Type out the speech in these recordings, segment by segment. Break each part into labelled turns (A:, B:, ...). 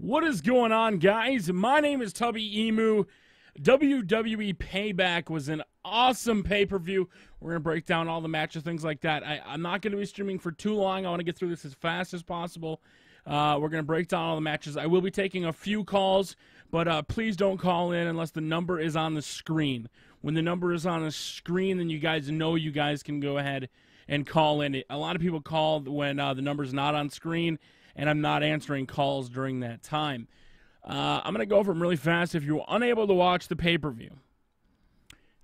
A: What is going on, guys? My name is Tubby Emu. WWE Payback was an awesome pay-per-view. We're going to break down all the matches, things like that. I'm not going to be streaming for too long. I want to get through this as fast as possible. We're going to break down all the matches. I will be taking a few calls, but please don't call in unless the number is on the screen. When the number is on the screen, then you guys know you guys can go ahead and call in. A lot of people call when the number's not on screen, and I'm not answering calls during that time. I'm going to go over them really fast. If you were unable to watch the pay-per-view,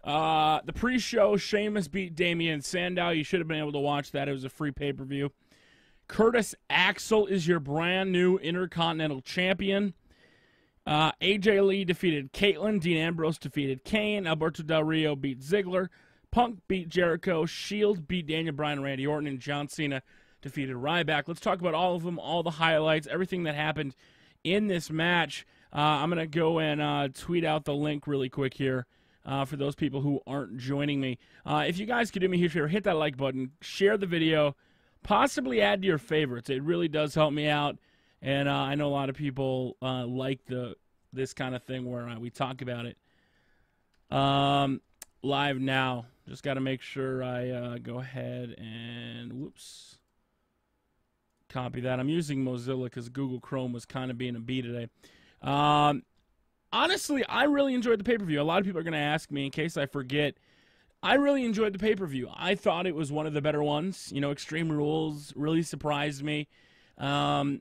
A: the pre-show, Sheamus beat Damian Sandow. You should have been able to watch that. It was a free pay-per-view. Curtis Axel is your brand new Intercontinental Champion. AJ Lee defeated Caitlyn. Dean Ambrose defeated Kane. Alberto Del Rio beat Ziggler. Punk beat Jericho. Shield beat Daniel Bryan and Randy Orton. And John Cena defeated Ryback. Let's talk about all of them, all the highlights, everything that happened in this match. I'm going to go and tweet out the link really quick here for those people who aren't joining me. If you guys could do me a huge favor, hit that like button, share the video, possibly add to your favorites. It really does help me out, and I know a lot of people like this kind of thing where we talk about it live now. Just got to make sure I go ahead and, whoops, copy that. I'm using Mozilla because Google Chrome was kind of being a bee today. Honestly, I really enjoyed the pay-per-view. A lot of people are going to ask me, in case I forget, I really enjoyed the pay-per-view. I thought it was one of the better ones. You know, Extreme Rules really surprised me. A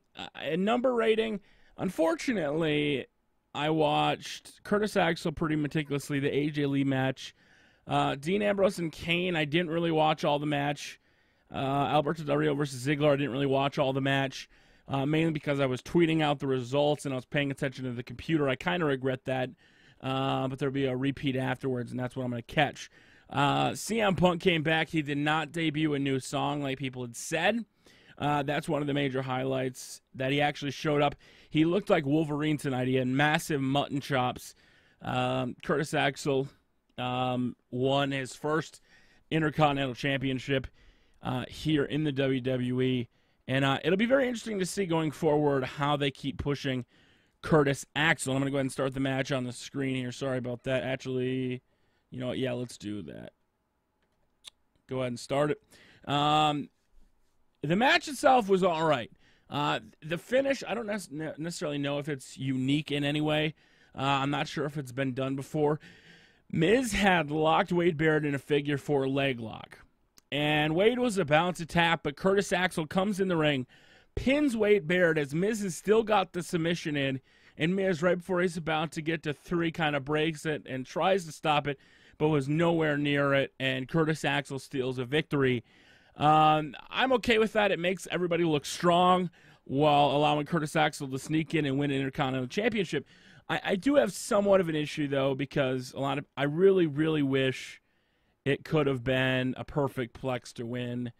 A: number rating, unfortunately, I watched Curtis Axel pretty meticulously, the AJ Lee match. Dean Ambrose and Kane, I didn't really watch all the match. Alberto Del Rio versus Ziggler, I didn't really watch all the match, mainly because I was tweeting out the results and I was paying attention to the computer. I kind of regret that, but there'll be a repeat afterwards, and that's what I'm going to catch. CM Punk came back. He did not debut a new song like people had said. That's one of the major highlights, that he actually showed up. He looked like Wolverine tonight. He had massive mutton chops. Curtis Axel won his first Intercontinental Championship here in the WWE. And it'll be very interesting to see going forward how they keep pushing Curtis Axel. I'm going to go ahead and start the match on the screen here. Sorry about that. Actually, you know what? Yeah, let's do that. Go ahead and start it. The match itself was all right. The finish, I don't necessarily know if it's unique in any way. I'm not sure if it's been done before. Miz had locked Wade Barrett in a figure 4 leg lock. And Wade was about to tap, but Curtis Axel comes in the ring, pins Wade Barrett as Miz has still got the submission in, and Miz, right before he's about to get to 3, kind of breaks it and tries to stop it, but was nowhere near it, and Curtis Axel steals a victory. I'm okay with that. It makes everybody look strong while allowing Curtis Axel to sneak in and win an Intercontinental Championship. I do have somewhat of an issue, though, because I really, really wish it could have been a perfect plex to win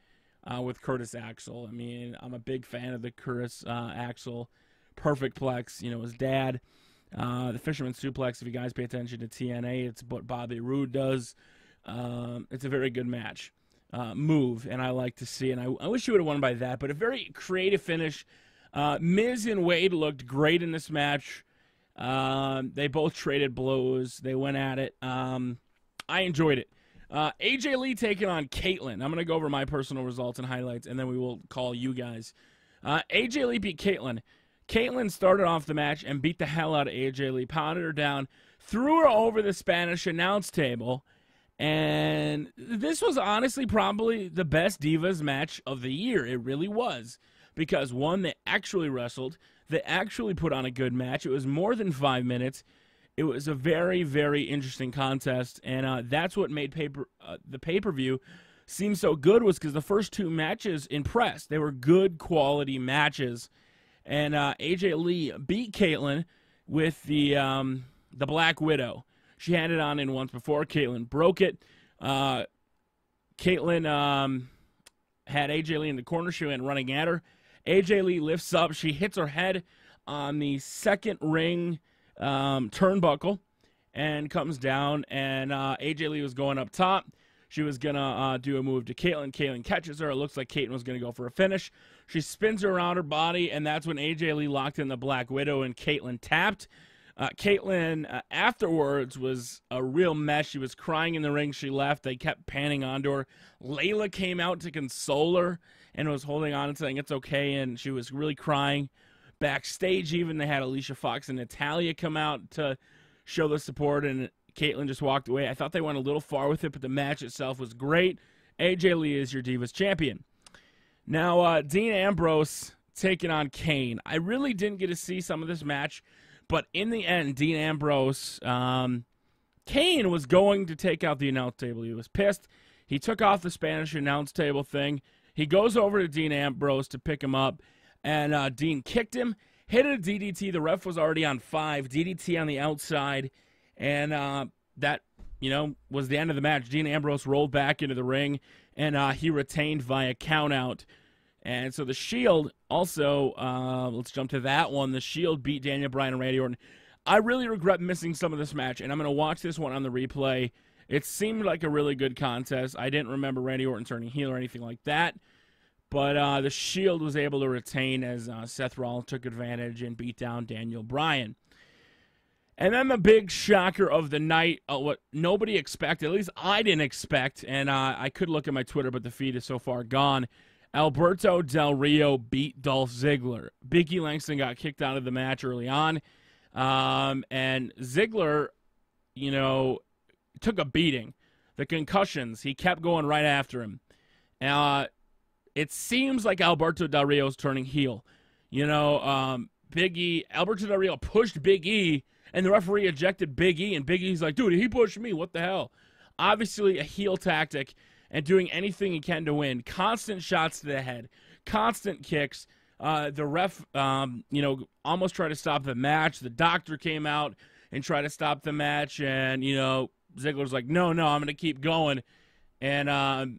A: with Curtis Axel. I mean, I'm a big fan of the Curtis Axel perfect plex. You know, his dad, the Fisherman Suplex, if you guys pay attention to TNA, it's what Bobby Roode does. It's a very good match move, and I like to see, and I wish he would have won by that, but a very creative finish. Miz and Wade looked great in this match. They both traded blows. They went at it. I enjoyed it. AJ Lee taking on Caitlyn. I'm going to go over my personal results and highlights, and then we will call you guys. AJ Lee beat Caitlyn. Caitlyn started off the match and beat the hell out of AJ Lee, pounded her down, threw her over the Spanish announce table, and this was honestly probably the best Divas match of the year. It really was, because, one, they actually wrestled. They actually put on a good match. It was more than 5 minutes. It was a very, very interesting contest, and that's what made the pay-per-view seem so good, was because the first 2 matches impressed. They were good quality matches, and AJ Lee beat Caitlyn with the Black Widow. She had it on in once before. Caitlyn broke it. Caitlyn had AJ Lee in the corner. She went running at her. AJ Lee lifts up. She hits her head on the second ring turnbuckle and comes down, and AJ Lee was going up top. She was going to do a move to Kaitlyn. Kaitlyn catches her. It looks like Kaitlyn was going to go for a finish. She spins her around her body, and that's when AJ Lee locked in the Black Widow and Kaitlyn tapped. Kaitlyn, afterwards, was a real mess. She was crying in the ring. She left. They kept panning onto her. Layla came out to console her and was holding on and saying it's okay, and she was really crying. Backstage, even, they had Alicia Fox and Natalya come out to show the support, and Kaitlyn just walked away. I thought they went a little far with it, but the match itself was great. AJ Lee is your Divas champion. Now, Dean Ambrose taking on Kane. I really didn't get to see some of this match, but in the end, Dean Ambrose, Kane was going to take out the announce table. He was pissed. He took off the Spanish announce table thing. He goes over to Dean Ambrose to pick him up, and Dean kicked him, hit a DDT. The ref was already on 5. DDT on the outside, and that, was the end of the match. Dean Ambrose rolled back into the ring, and he retained via countout. And so the Shield also, let's jump to that one. The Shield beat Daniel Bryan and Randy Orton. I really regret missing some of this match, and I'm going to watch this one on the replay. It seemed like a really good contest. I didn't remember Randy Orton turning heel or anything like that. But the Shield was able to retain as Seth Rollins took advantage and beat down Daniel Bryan. And then the big shocker of the night, what nobody expected, at least I didn't expect, and I could look at my Twitter, but the feed is so far gone. Alberto Del Rio beat Dolph Ziggler. Big E Langston got kicked out of the match early on, and Ziggler, took a beating. The concussions, he kept going right after him. It seems like Alberto Del Rio's turning heel. Big E, Alberto Del Rio pushed Big E, and the referee ejected Big E, and Big E's like, dude, he pushed me, what the hell? Obviously a heel tactic, and doing anything he can to win. Constant shots to the head, constant kicks. The ref, almost tried to stop the match. The doctor came out and tried to stop the match, and, Ziggler's like, no, I'm going to keep going. And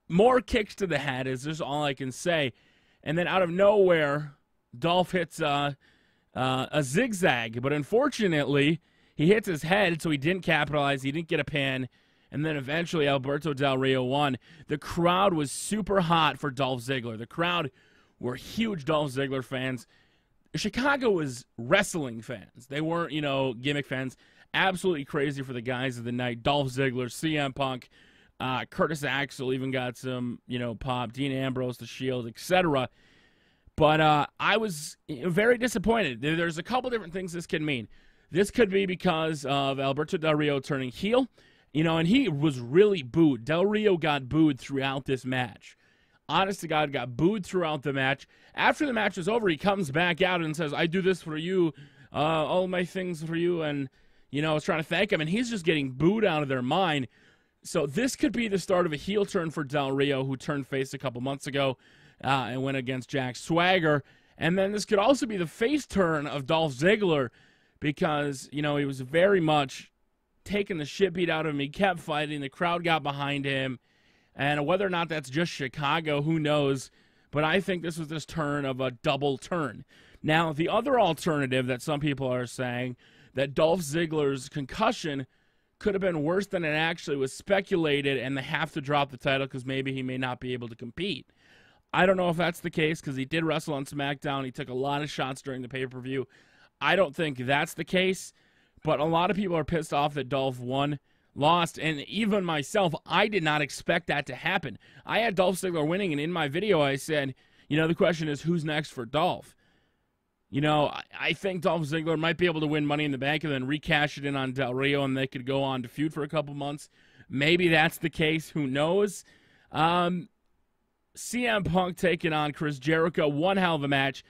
A: more kicks to the head is just all I can say. And then out of nowhere, Dolph hits a zigzag. But unfortunately, he hits his head, so he didn't capitalize. He didn't get a pin. And then eventually Alberto Del Rio won. The crowd was super hot for Dolph Ziggler. The crowd were huge Dolph Ziggler fans. Chicago was wrestling fans. They weren't, gimmick fans. Absolutely crazy for the guys of the night. Dolph Ziggler, CM Punk, Curtis Axel even got some, pop. Dean Ambrose, The Shield, etc. But I was very disappointed. There's a couple different things this could mean. This could be because of Alberto Del Rio turning heel. And he was really booed. Del Rio got booed throughout this match. Honest to God, got booed throughout the match. After the match was over, he comes back out and says, I do this for you, all my things for you, and, I was trying to thank him, and he's just getting booed out of their mind. So this could be the start of a heel turn for Del Rio, who turned face a couple months ago and went against Jack Swagger. And then this could also be the face turn of Dolph Ziggler because, he was very much taking the shit beat out of him. He kept fighting. The crowd got behind him. And whether or not that's just Chicago, who knows? But I think this was this turn of a double turn. Now, the other alternative that some people are saying, that Dolph Ziggler's concussion could have been worse than it actually was speculated, and they have to drop the title because maybe he may not be able to compete. I don't know if that's the case because he did wrestle on SmackDown. He took a lot of shots during the pay-per-view. I don't think that's the case. But a lot of people are pissed off that Dolph lost, and even myself, I did not expect that to happen. I had Dolph Ziggler winning, and in my video I said, the question is who's next for Dolph? I think Dolph Ziggler might be able to win Money in the Bank and then recash it in on Del Rio, and they could go on to feud for a couple months. Maybe that's the case. Who knows? CM Punk taking on Chris Jericho. One hell of a match.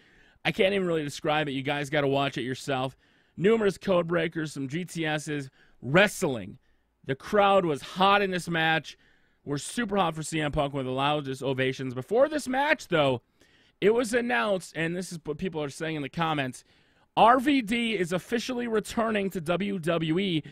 A: I can't even really describe it. You guys got to watch it yourself. Numerous code breakers, some GTSs, wrestling. The crowd was hot in this match. We're super hot for CM Punk with the loudest ovations. Before this match, though, it was announced, and this is what people are saying in the comments, RVD is officially returning to WWE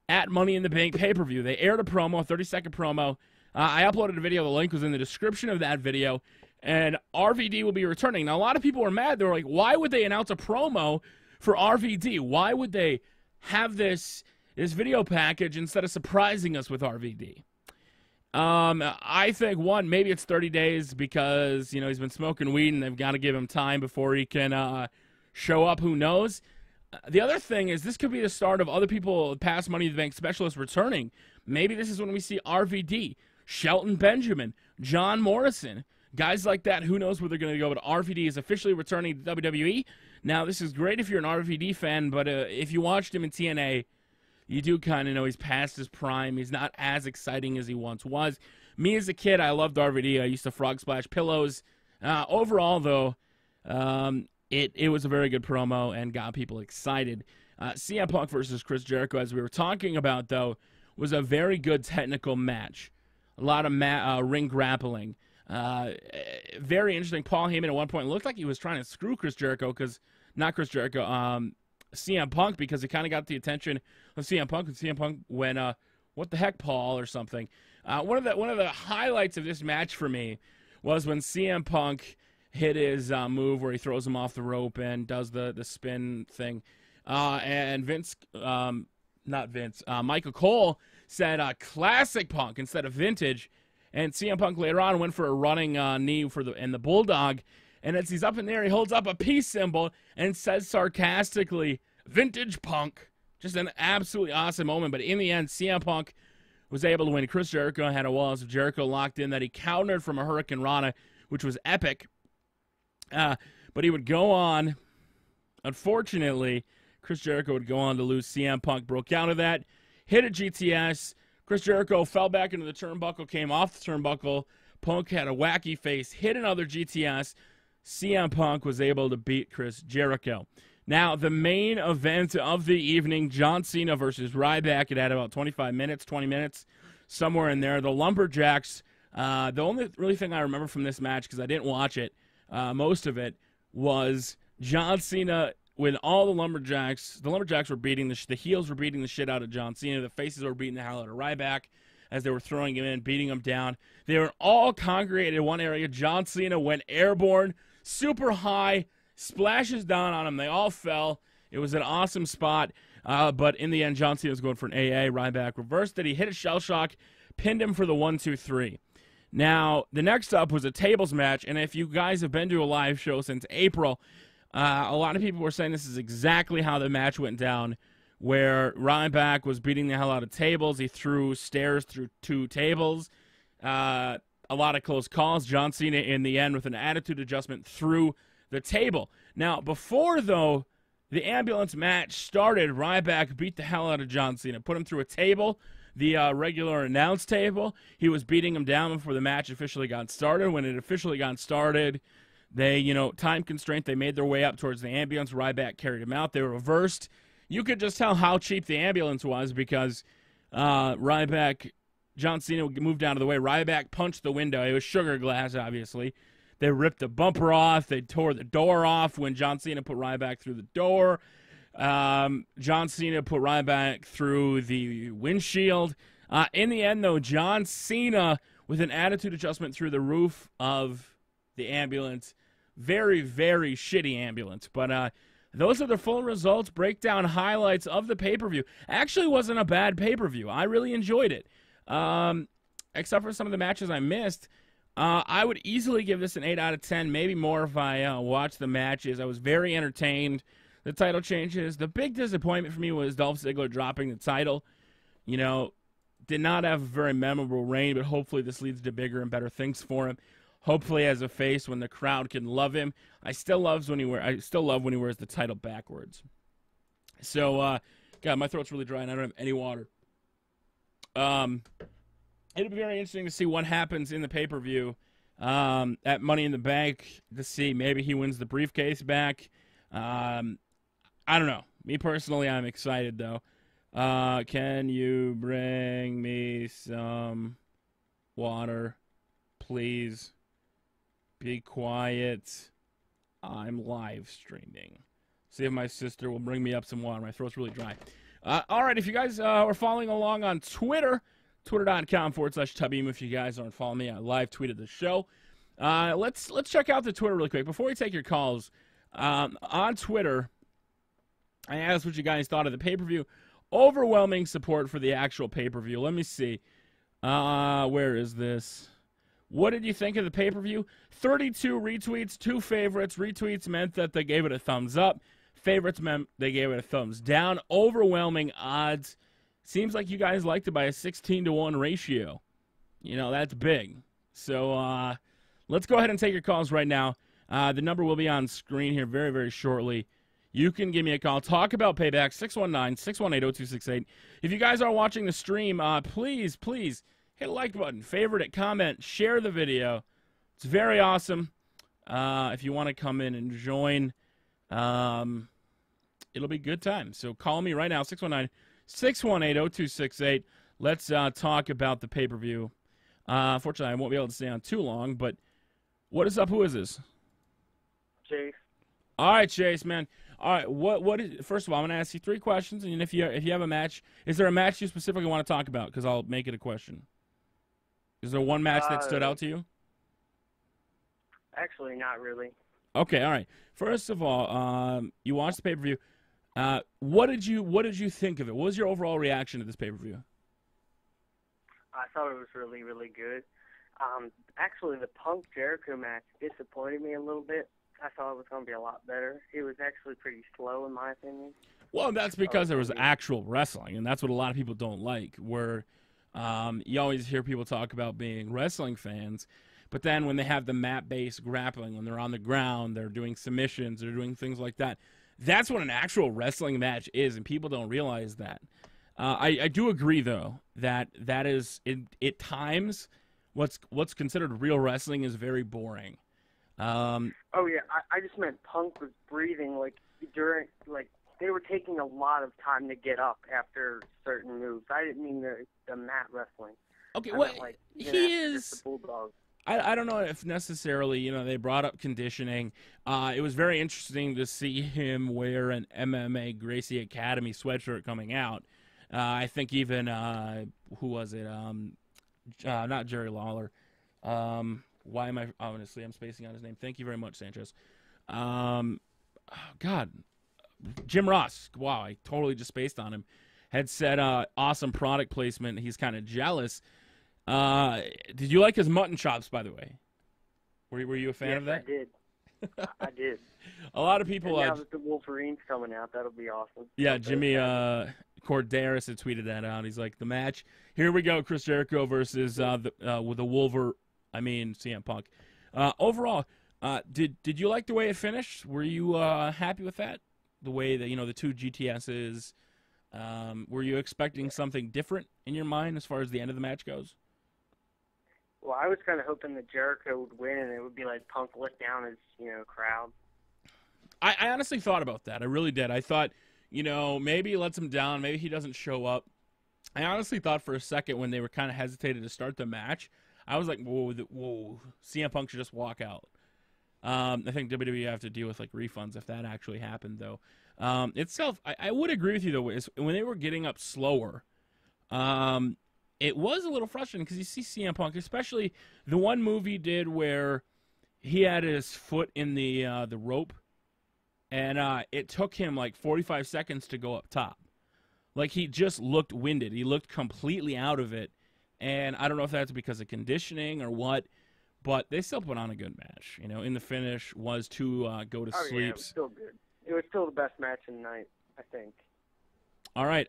A: at Money in the Bank pay-per-view. They aired a promo, a 30-second promo. I uploaded a video. The link was in the description of that video, and RVD will be returning. Now, a lot of people were mad. They were like, why would they announce a promo for RVD? Why would they have this video package instead of surprising us with RVD? I think, one, maybe it's 30 days because, he's been smoking weed and they've got to give him time before he can show up. Who knows? The other thing is this could be the start of other people, past Money in the Bank specialists, returning. Maybe this is when we see RVD, Shelton Benjamin, John Morrison, guys like that. Who knows where they're going to go, but RVD is officially returning to WWE. Now, this is great if you're an RVD fan, but if you watched him in TNA, you do kind of know he's past his prime. He's not as exciting as he once was. Me as a kid, I loved RVD. I used to frog splash pillows. Overall, though, it was a very good promo and got people excited. CM Punk versus Chris Jericho, as we were talking about, though, was a very good technical match. A lot of ring grappling. Very interesting. Paul Heyman at one point looked like he was trying to screw Chris Jericho, CM Punk, because he kind of got the attention of CM Punk, and CM Punk went, what the heck, Paul, or something. One of the highlights of this match for me was when CM Punk hit his move where he throws him off the rope and does the spin thing. And Michael Cole said classic Punk instead of vintage. And CM Punk later on went for a running knee and the Bulldog. And as he's up in there, he holds up a peace symbol and says sarcastically, "Vintage Punk." Just an absolutely awesome moment. But in the end, CM Punk was able to win. Chris Jericho had a Walls of Jericho locked in that he countered from a Hurricane Rana, which was epic. But he would go on. Unfortunately, Chris Jericho would go on to lose. CM Punk broke out of that, hit a GTS. Chris Jericho fell back into the turnbuckle, came off the turnbuckle. Punk had a wacky face, hit another GTS. CM Punk was able to beat Chris Jericho. Now, the main event of the evening, John Cena versus Ryback. It had about 20 minutes, somewhere in there. The Lumberjacks, the only really thing I remember from this match, because I didn't watch it, most of it, was John Cena with all the Lumberjacks. The Lumberjacks were beating the heels were beating the shit out of John Cena. The faces were beating the hell out of Ryback as they were throwing him in, beating him down. They were all congregated in one area. John Cena went airborne, super high, splashes down on them. They all fell. It was an awesome spot. But in the end, John Cena was going for an AA. Ryback reversed it. He hit a shell shock, pinned him for the 1-2-3. Now, the next up was a tables match. And if you guys have been to a live show since April, a lot of people were saying this is exactly how the match went down, where Ryback was beating the hell out of tables. He threw stairs through 2 tables. A lot of close calls. John Cena, in the end, with an attitude adjustment, through the table. Now, before, though, the ambulance match started, Ryback beat the hell out of John Cena, put him through a table, the regular announce table. He was beating him down before the match officially got started. When it officially got started, they, time constraint, they made their way up towards the ambulance. Ryback carried him out. They were reversed. You could just tell how cheap the ambulance was because John Cena moved out of the way. Ryback punched the window. It was sugar glass, obviously. They ripped the bumper off. They tore the door off when John Cena put Ryback through the door. John Cena put Ryback through the windshield. In the end, though, John Cena, with an attitude adjustment through the roof of the ambulance. Very, very shitty ambulance. But those are the full results, breakdown, highlights of the pay-per-view. Actually wasn't a bad pay-per-view. I really enjoyed it. Except for some of the matches I missed. I would easily give this an 8 out of 10, maybe more if I watched the matches. I was very entertained. The title changes. The big disappointment for me was Dolph Ziggler dropping the title. Did not have a very memorable reign, but hopefully this leads to bigger and better things for him. Hopefully as a face when the crowd can love him. I still love when he wears the title backwards. So, God, my throat's really dry and I don't have any water. It'll be very interesting to see what happens in the pay-per-view at Money in the Bank, to see maybe he wins the briefcase back. I don't know. Me personally, I'm excited, though. Can you bring me some water, please? Be quiet. I'm live streaming. See if my sister will bring me up some water. My throat's really dry. All right, if you guys are following along on Twitter, twitter.com/Tubby. If you guys aren't following me, I live tweeted the show. Let's check out the Twitter really quick. Before we take your calls, on Twitter, I asked what you guys thought of the pay-per-view. Overwhelming support for the actual pay-per-view. Let me see. Where is this? What did you think of the pay-per-view? 32 retweets, 2 favorites. Retweets meant that they gave it a thumbs up. Favorites meant they gave it a thumbs down. Overwhelming odds. Seems like you guys liked it by a 16-to-1 ratio. You know, that's big. So let's go ahead and take your calls right now. The number will be on screen here very, very shortly. You can give me a call. Talk about Payback, 619-618-0268. If you guys are watching the stream, please, please hit a like button, favorite it, comment, share the video. It's very awesome. If you want to come in and join, it'll be a good time. So call me right now, 619-618-0268. Let's talk about the pay-per-view. Unfortunately, I won't be able to stay on too long, but what is up? Who is this?
B: Chase.
A: All right, Chase, man. All right, what is, first of all, I'm going to ask you 3 questions, and if you have a match, is there a match you specifically want to talk about? Because I'll make it a question. Is there one match that stood out to you?
B: Actually, not really.
A: Okay, all right. First of all, you watched the pay-per-view. What did you think of it? What was your overall reaction to this pay-per-view?
B: I thought it was really, really good. Actually, the Punk Jericho match disappointed me a little bit. I thought it was going to be a lot better. It was actually pretty slow, in my opinion.
A: Well, that's because there was actual wrestling, and that's what a lot of people don't like, where you always hear people talk about being wrestling fans, but then when they have the mat-based grappling, when they're on the ground, they're doing submissions, they're doing things like that, that's what an actual wrestling match is, and people don't realize that. I do agree, though, that is, at times, what's considered real wrestling is very boring.
B: Oh, yeah, I just meant Punk was breathing, during, they were taking a lot of time to get up after certain moves. I didn't mean the mat wrestling.
A: Okay,
B: I
A: well,
B: meant,
A: he is...
B: The Bulldog.
A: I don't know if necessarily, they brought up conditioning. It was very interesting to see him wear an MMA Gracie Academy sweatshirt coming out. I think even, who was it? Not Jerry Lawler. Why am I, honestly, I'm spacing on his name. Thank you very much, Sanchez. God, Jim Ross. Wow, I totally just spaced on him. Had said awesome product placement. He's kind of jealous. Did you like his mutton chops, by the way? Were you a fan of that?
B: I did. I did.
A: A lot of people.
B: And now that the Wolverine's coming out, that'll be awesome.
A: Yeah, Jimmy Corderas had tweeted that out. He's like, the match. Here we go, Chris Jericho versus with the CM Punk. Overall, did you like the way it finished? Were you happy with that? The way that the 2 GTSs. Were you expecting something different in your mind as far as the end of the match goes?
B: Well, I was kind of hoping that Jericho would win, and it would be like Punk let down his, crowd.
A: I honestly thought about that. I really did. I thought, maybe he lets him down. Maybe he doesn't show up. I honestly thought for a second when they were kind of hesitated to start the match, I was like, whoa, CM Punk should just walk out. I think WWE have to deal with refunds if that actually happened, though. Itself, I would agree with you, though, is when they were getting up slower, it was a little frustrating because you see CM Punk, especially the one move he did where he had his foot in the rope, and it took him 45 seconds to go up top. He just looked winded. He looked completely out of it, and I don't know if that's because of conditioning or what, but they still put on a good match. In the finish was to go to sleep.
B: Yeah, it was still good. It was still the best match of the night, I think.
A: All right.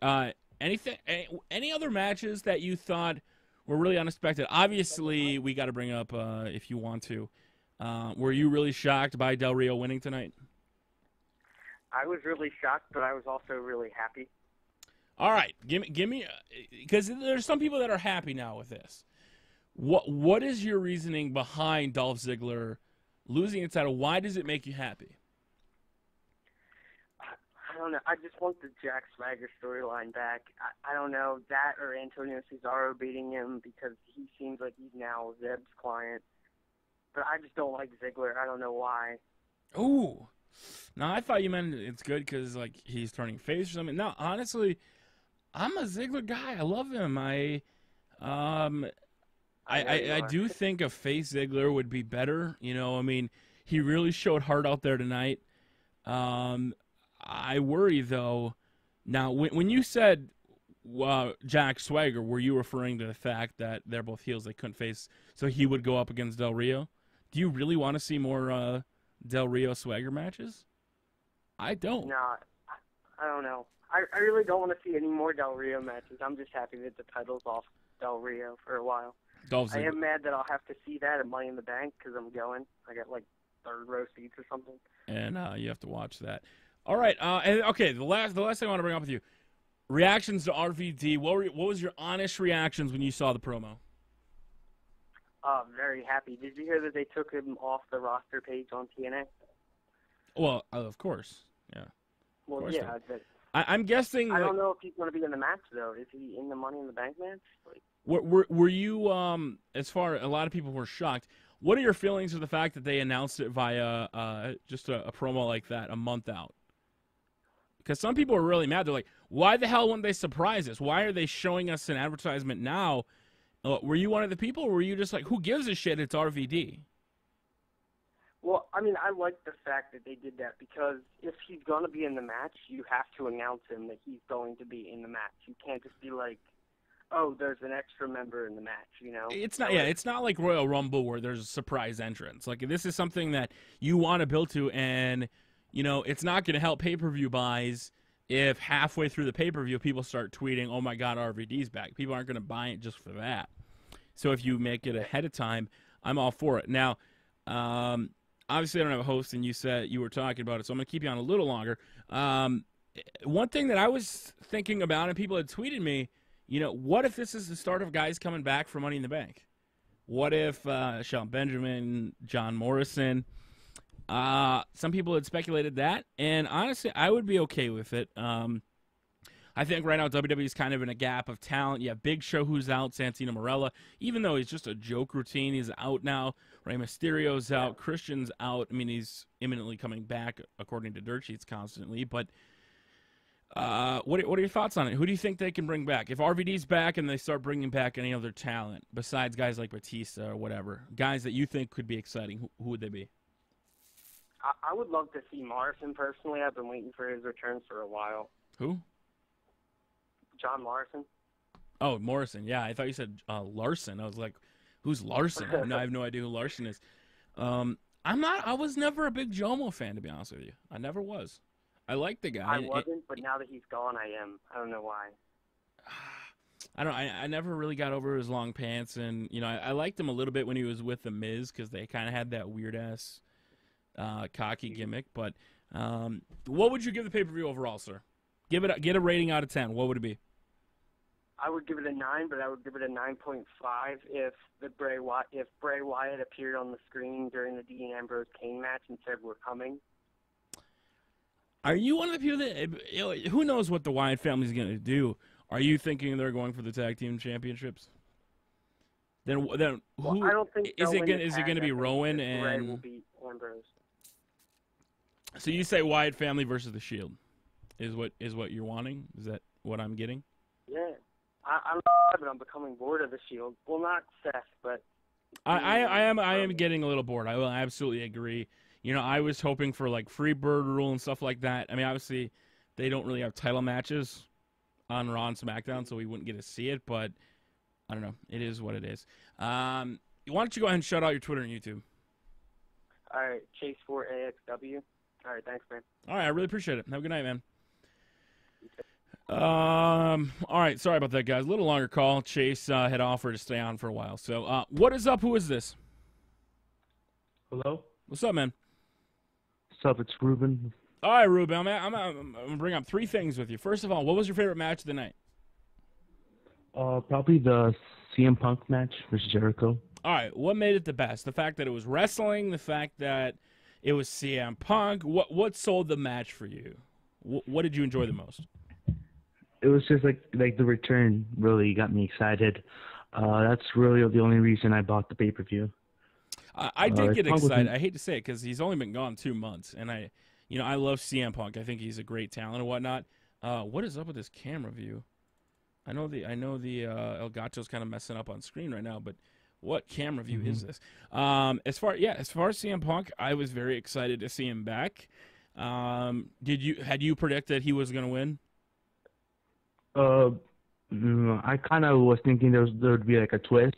A: Any other matches that you thought were really unexpected? Obviously, we got to bring up, if you want to, were you really shocked by Del Rio winning tonight?
B: I was really shocked, but I was also really happy.
A: All right. Give me, because there's some people that are happy now with this. What is your reasoning behind Dolph Ziggler losing the title? Why does it make you happy?
B: I don't know. I just want the Jack Swagger storyline back. I don't know, that or Antonio Cesaro beating him because he seems like he's now Zeb's client. But I just don't like Ziggler. I don't know why.
A: Ooh. No, I thought you meant it's good because he's turning face or something. No, honestly, I'm a Ziggler guy. I love him. I do think a face Ziggler would be better. He really showed heart out there tonight. I worry, though. Now, when you said Jack Swagger, were you referring to the fact that they're both heels they couldn't face, so he would go up against Del Rio? Do you really want to see more Del Rio Swagger matches? I don't.
B: No, I don't know. I really don't want to see any more Del Rio matches. I'm just happy that the title's off Del Rio for a while. I am mad that I'll have to see that at Money in the Bank because I'm going. I got like third row seats or something.
A: And you have to watch that. All right. Okay. The last thing I want to bring up with you: reactions to RVD. What was your honest reactions when you saw the promo?
B: Very happy. Did you hear that they took him off the roster page on TNA?
A: Well, of course. Yeah.
B: Well,
A: course
B: yeah.
A: I'm guessing.
B: I don't know if he's going to be in the match though. Is he in the Money in the Bank match? Like,
A: were you as far a lot of people were shocked? What are your feelings of the fact that they announced it via just a promo like that a month out? Because some people were really mad. They're like, why the hell wouldn't they surprise us? Why are they showing us an advertisement now? Were you one of the people, or were you just like, who gives a shit? It's RVD.
B: Well, I mean, I like the fact that they did that because if he's going to be in the match, you have to announce him that he's going to be in the match. You can't just be like, oh, there's an extra member in the match, you know?
A: It's not, it's not like Royal Rumble where there's a surprise entrance. Like, this is something that you want to build to, and, you know, it's not going to help pay-per-view buys if halfway through the pay-per-view people start tweeting, oh, my God, RVD's back. People aren't going to buy it just for that. So if you make it ahead of time, I'm all for it. Now, obviously I don't have a host, and you said you were talking about it, so I'm going to keep you on a little longer. One thing that I was thinking about, and people had tweeted me, you know, what if this is the start of guys coming back for Money in the Bank? What if Shelton Benjamin, John Morrison? Some people had speculated that, and honestly, I would be okay with it. I think right now WWE is kind of in a gap of talent. You have Big Show who's out, Santino Marella. Even though he's just a joke routine, he's out now. Rey Mysterio's out. Christian's out. I mean, he's imminently coming back, according to dirt sheets constantly. But what are your thoughts on it? Who do you think they can bring back? If RVD's back and they start bringing back any other talent, besides guys like Batista or whatever, guys that you think could be exciting, who would they be?
B: I would love to see Morrison personally. I've been waiting for his return for a while.
A: Who?
B: John Morrison.
A: Oh, Morrison. Yeah, I thought you said Larson. I was like, who's Larson? I have no idea who Larson is. I was never a big Jomo fan, to be honest with you. I never was. I like the guy.
B: I wasn't, but now that he's gone, I am. I don't know why.
A: I never really got over his long pants, and you know, I liked him a little bit when he was with the Miz because they kind of had that weird ass cocky gimmick. But what would you give the pay-per-view overall, sir? Get a rating out of 10. What would it be?
B: I would give it a 9, but I would give it a 9.5 if Bray Wyatt appeared on the screen during the Dean Ambrose Kane match and said we're coming.
A: Are you one of the people that who knows what the Wyatt family's going to do? Are you thinking they're going for the tag team championships? Then who?
B: Well, I don't think
A: is it going to be Rowan and
B: Bray will beat Ambrose?
A: So you say Wyatt family versus the Shield is what you're wanting? Is that what I'm getting?
B: Yeah. I'm but I'm becoming bored of the Shield. Well, not Seth, but
A: I am getting a little bored. I will absolutely agree. You know, I was hoping for like Freebird rule and stuff like that. I mean, obviously, they don't really have title matches on Raw and SmackDown, so we wouldn't get to see it. But I don't know. It is what it is. Why don't you go ahead and shout out your Twitter and YouTube?
B: All right, Chase4AXW. All right, thanks, man.
A: All right, I really appreciate it. Have a good night, man. All right, sorry about that, guys. A little longer call. Chase had offered to stay on for a while. So, what is up? Who is this?
C: Hello?
A: What's up, man?
C: What's up? It's Ruben.
A: All right, Ruben. I'm going to bring up 3 things with you. First of all, what was your favorite match of the night?
C: Probably the CM Punk match versus Jericho.
A: All right, what made it the best? The fact that it was wrestling, the fact that it was CM Punk. What sold the match for you? What did you enjoy the most?
C: It was just like the return really got me excited. That's really the only reason I bought the pay-per-view.
A: I did get excited. I hate to say it because he's only been gone 2 months, and I love CM Punk. I think he's a great talent and whatnot. What is up with this camera view? I know the Elgato's kind of messing up on screen right now, but what camera view is this? As far as CM Punk, I was very excited to see him back. Had you predicted he was going to win?
C: I kind of was thinking there would be like a twist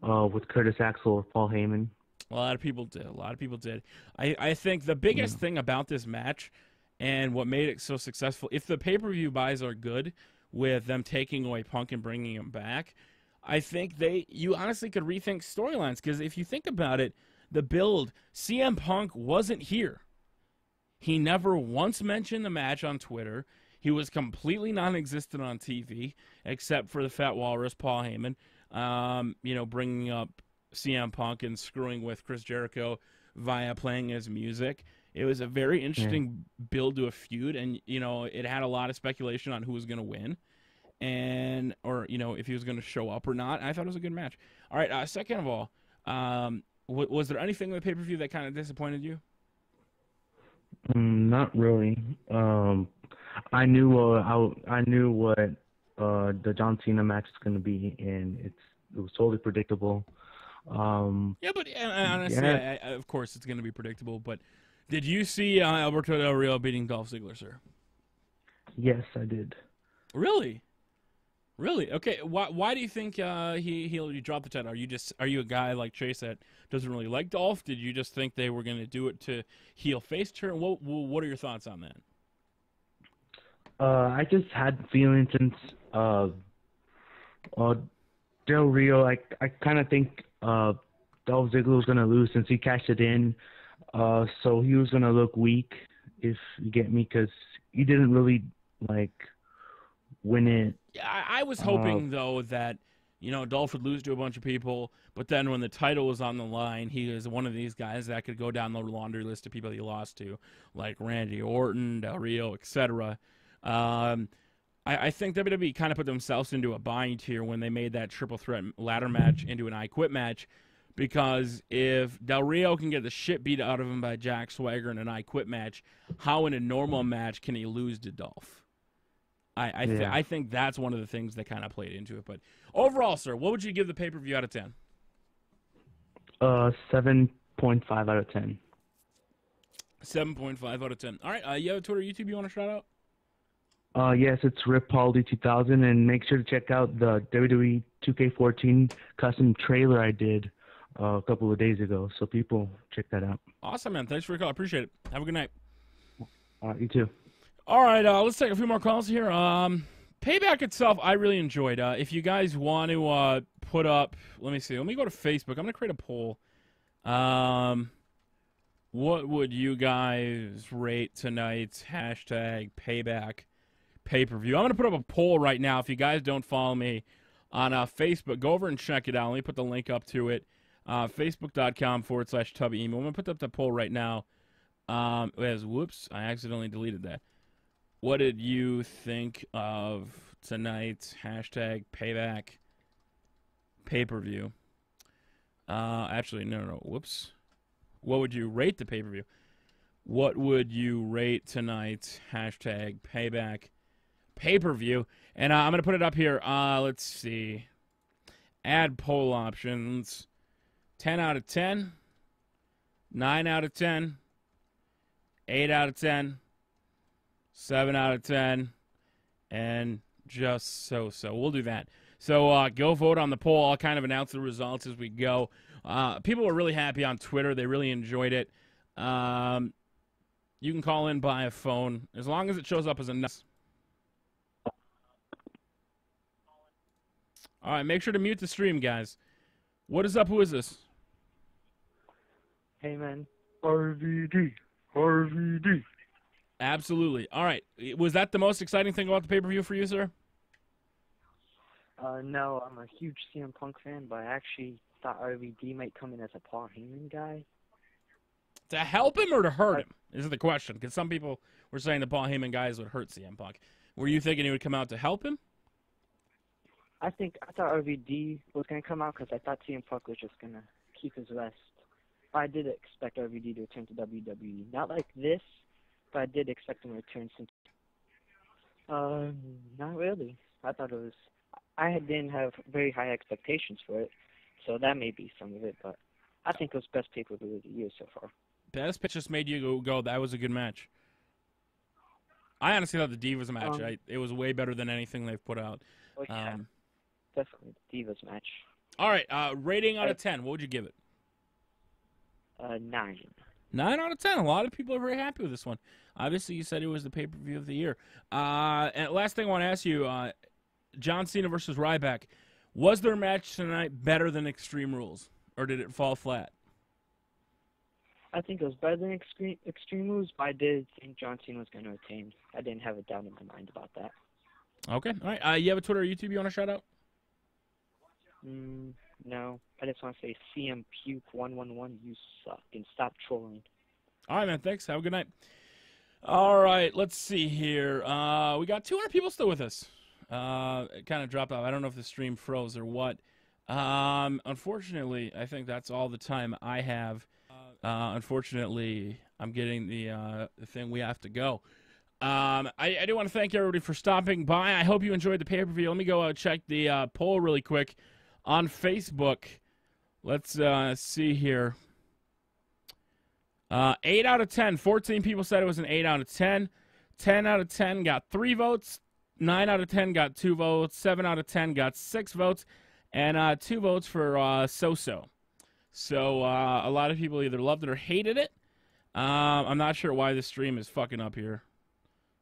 C: with Curtis Axel or Paul Heyman.
A: A lot of people did. A lot of people did. I think the biggest thing about this match and what made it so successful, if the pay-per-view buys are good with them taking away Punk and bringing him back, I think you honestly could rethink storylines. Because if you think about it, the build, CM Punk wasn't here. He never once mentioned the match on Twitter. He was completely non-existent on TV, except for the Fat Walrus, Paul Heyman, bringing up CM Punk and screwing with Chris Jericho via playing his music. It was a very interesting build to a feud, and it had a lot of speculation on who was going to win, or if he was going to show up or not. I thought it was a good match. All right. Second of all, was there anything in the pay-per-view that kind of disappointed you?
C: Not really. I knew what the John Cena match is going to be, and it was totally predictable.
A: But honestly, of course it's going to be predictable. But did you see Alberto Del Rio beating Dolph Ziggler, sir?
C: Yes, I did.
A: Really? Really? Okay. Why do you think he dropped the title? Are you a guy like Chase that doesn't really like Dolph? Did you just think they were going to do it to heel face turn? What are your thoughts on that?
C: I just had feelings since Del Rio. I kind of think Dolph Ziggler was going to lose since he cashed it in. So he was going to look weak, if you get me, because he didn't really win it.
A: Yeah, I was hoping though that Dolph would lose to a bunch of people, but then when the title was on the line, he was one of these guys that could go down the laundry list of people he lost to, like Randy Orton, Del Rio, etc. I think WWE kind of put themselves into a bind here when they made that triple threat ladder match into an I Quit match, because if Del Rio can get the shit beat out of him by Jack Swagger in an I Quit match, how in a normal match can he lose to Dolph? I think that's one of the things that kind of played into it. But overall, sir, what would you give the pay-per-view out of 10?
C: 7.5 out of 10.
A: 7.5 out of 10. All right, you have a Twitter, YouTube you want to shout out?
C: Yes, it's RipPauldy2000, and make sure to check out the WWE 2K14 custom trailer I did a couple of days ago. So people, check that out.
A: Awesome, man. Thanks for your call. I appreciate it. Have a good night.
C: You too.
A: All right, let's take a few more calls here. Payback itself, I really enjoyed. If you guys want to put up, let me see. Let me go to Facebook. I'm going to create a poll. What would you guys rate tonight's hashtag Payback pay-per-view? I'm going to put up a poll right now. If you guys don't follow me on Facebook, go over and check it out. Let me put the link up to it. Facebook.com/Tubby email. I'm going to put up the poll right now. Whoops, I accidentally deleted that. What did you think of tonight's hashtag Payback pay-per-view? Actually, no. Whoops. What would you rate the pay-per-view? What would you rate tonight's hashtag Payback pay-per-view? And I'm going to put it up here. Let's see. Add poll options. 10 out of 10. 9 out of 10. 8 out of 10. 7 out of 10. And just so. We'll do that. So go vote on the poll. I'll kind of announce the results as we go. People were really happy on Twitter. They really enjoyed it. You can call in by a phone as long as it shows up as a nuts. All right, make sure to mute the stream, guys. What is up? Who is this?
D: Hey, man.
C: RVD.
A: Absolutely. All right. Was that the most exciting thing about the pay-per-view for you, sir?
D: No, I'm a huge CM Punk fan, but I actually thought RVD might come in as a Paul Heyman guy.
A: To help him or to hurt him is the question, because some people were saying the Paul Heyman guys would hurt CM Punk. Were you thinking he would come out to help him?
D: I thought RVD was going to come out because I thought CM Punk was just going to keep his rest. I did expect RVD to return to WWE. Not like this, but I did expect him to return since... not really. I thought it was... I didn't have very high expectations for it, so that may be some of it, but I think it was best pay-per-view of the year so far.
A: Best pitch just made you go, that was a good match. I honestly thought the Divas match, it was way better than anything they've put out.
D: Oh, yeah. Definitely the Divas match.
A: All right, rating out of 10. What would you give it?
D: 9.
A: 9 out of 10. A lot of people are very happy with this one. Obviously, you said it was the pay-per-view of the year. And last thing I want to ask you, John Cena versus Ryback. Was their match tonight better than Extreme Rules, or did it fall flat?
D: I think it was better than Extreme Rules, but I did think John Cena was going to retain. I didn't have a doubt in my mind about that.
A: Okay. All right. You have a Twitter or YouTube you want to shout out?
D: No. I just want to say CM Puke 111, you suck, and stop trolling.
A: All right, man. Thanks. Have a good night. All right. Let's see here. We got 200 people still with us. It kind of dropped off. I don't know if the stream froze or what. Unfortunately, I think that's all the time I have. Unfortunately, I'm getting the thing we have to go. I do want to thank everybody for stopping by. I hope you enjoyed the pay-per-view. Let me go check the poll really quick on Facebook. Let's see here. 8 out of 10. 14 people said it was an 8 out of 10. 10 out of 10 got 3 votes. 9 out of 10 got 2 votes. 7 out of 10 got 6 votes. And 2 votes for so-so. So a lot of people either loved it or hated it. I'm not sure why this stream is fucking up here.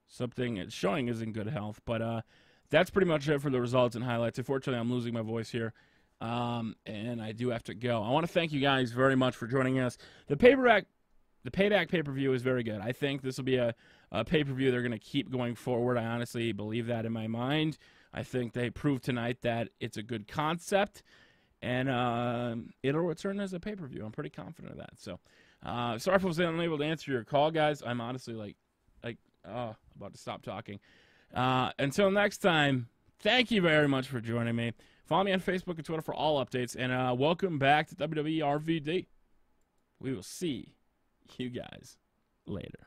A: Something it's showing is in good health. But that's pretty much it for the results and highlights. Unfortunately, I'm losing my voice here. And I do have to go. I want to thank you guys very much for joining us. The Payback pay-per-view is very good. I think this will be a pay-per-view they're going to keep going forward. I honestly believe that in my mind. I think they proved tonight that it's a good concept, and it'll return as a pay-per-view. I'm pretty confident of that. So, sorry if I was unable to answer your call, guys. I'm honestly about to stop talking. Until next time, thank you very much for joining me. Follow me on Facebook and Twitter for all updates, and welcome back to WWE RVD. We will see you guys later.